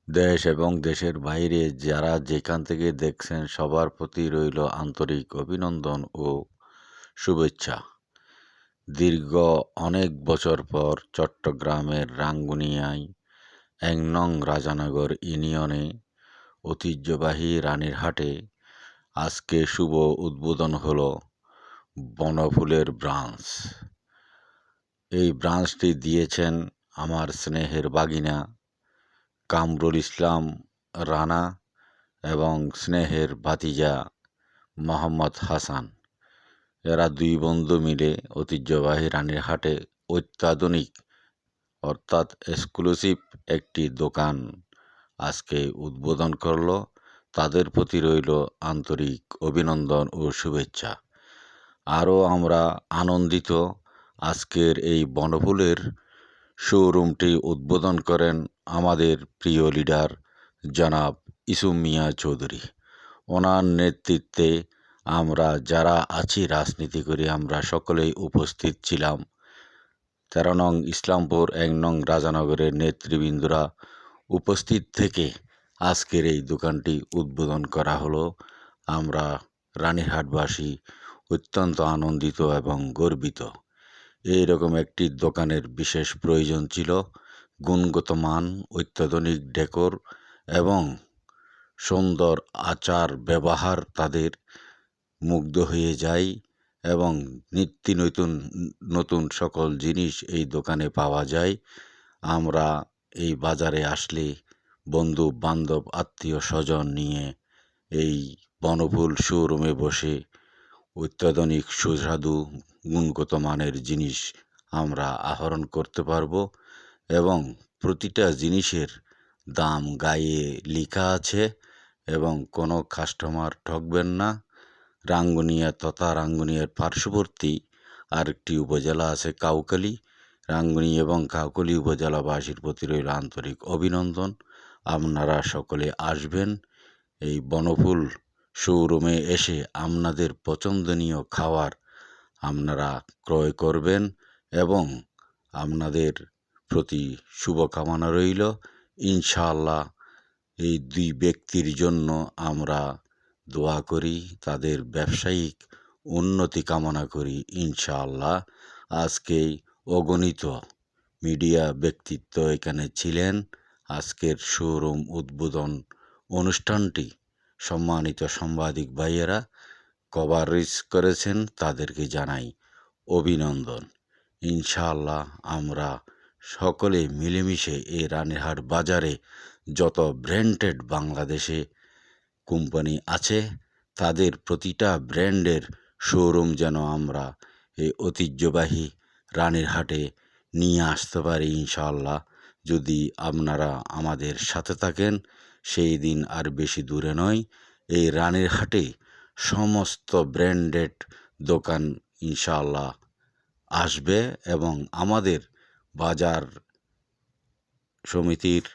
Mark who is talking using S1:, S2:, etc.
S1: দেশ এবং দেশের বাইরে যারা যেখান থেকে দেখছেন সবার প্রতি রইল আন্তরিক অভিনন্দন ও শুভেচ্ছা। দীর্ঘ অনেক বছর পর চট্টগ্রামের রাঙ্গুনিয়ায় ১ নং রাজানগর ইউনিয়নে ঐতিহ্যবাহী রানীরহাটে আজকে শুভ উদ্বোধন হলো বনফুলের ব্রাঞ্চ। এই ব্রাঞ্চটি দিয়েছেন আমার স্নেহের বাগিনা কামরুল ইসলাম রানা এবং স্নেহের ভাতিজা মোহাম্মদ হাসান। এরা দুই বন্ধু মিলে ঐতিহ্যবাহী রানীরহাটে অত্যাধুনিক অর্থাৎ এক্সক্লুসিভ একটি দোকান আজকে উদ্বোধন করলো। তাদের প্রতি রইল আন্তরিক অভিনন্দন ও শুভেচ্ছা। আরও আমরা আনন্দিত, আজকের এই বনফুলের শোরুমটি উদ্বোধন করেন আমাদের প্রিয় লিডার জনাব ইসুম মিয়া চৌধুরী। ওনার নেতৃত্বে আমরা যারা আছি রাজনীতি করি আমরা সকলেই উপস্থিত ছিলাম। ১৩ নং ইসলামপুর ১ নং রাজানগরের নেতৃবৃন্দরা উপস্থিত থেকে আজকের এই দোকানটি উদ্বোধন করা হলো। আমরা রানীরহাটবাসী অত্যন্ত আনন্দিত এবং গর্বিত। এইরকম একটি দোকানের বিশেষ প্রয়োজন ছিল। গুণগত মান, অত্যাধুনিক ডেকোর এবং সুন্দর আচার ব্যবহার তাদের মুগ্ধ হয়ে যায় এবং নিত্য নতুন নতুন সকল জিনিস এই দোকানে পাওয়া যায়। আমরা এই বাজারে আসলে বন্ধু বান্ধব আত্মীয় স্বজন নিয়ে এই বনফুল শোরুমে বসে অত্যাধুনিক সুস্বাদু গুণগত মানের জিনিস আমরা আহরণ করতে পারবো এবং প্রতিটা জিনিসের দাম গায়ে লেখা আছে এবং কোনো কাস্টমার ঠকবেন না। রাঙ্গুনিয়া তথা রাঙ্গুনিয়ার পার্শ্ববর্তী আরেকটি উপজেলা আছে কাউখালী। রাঙ্গুনিয়া এবং কাউখালী উপজেলাবাসীর প্রতি রইল আন্তরিক অভিনন্দন। আপনারা সকলে আসবেন এই বনফুল শোরুমে এসে আপনাদের পছন্দনীয় খাবার আপনারা ক্রয় করবেন এবং আপনাদের প্রতি শুভকামনা রইল। ইনশাআল্লাহ এই দুই ব্যক্তির জন্য আমরা দোয়া করি, তাদের ব্যবসায়িক উন্নতি কামনা করি ইনশাআল্লাহ। আজকেই অগণিত মিডিয়া ব্যক্তিত্ব এখানে ছিলেন। আজকের শোরুম উদ্বোধন অনুষ্ঠানটি সম্মানিত সাংবাদিক ভাইয়েরা কভারেজ করেছেন, তাদেরকে জানাই অভিনন্দন। ইনশাআল্লাহ আমরা সকলে মিলেমিশে এই রানীরহাট বাজারে যত ব্র্যান্ডেড বাংলাদেশে কোম্পানি আছে তাদের প্রতিটা ব্র্যান্ডের শোরুম যেন আমরা এই ঐতিহ্যবাহী রানীরহাটে নিয়ে আসতে পারি ইনশাআল্লাহ। যদি আপনারা আমাদের সাথে থাকেন সেই দিন আর বেশি দূরে নয়। এই রানীরহাটে সমস্ত ব্র্যান্ডেড দোকান ইনশাআল্লাহ আসবে এবং আমাদের বাজার সমিতির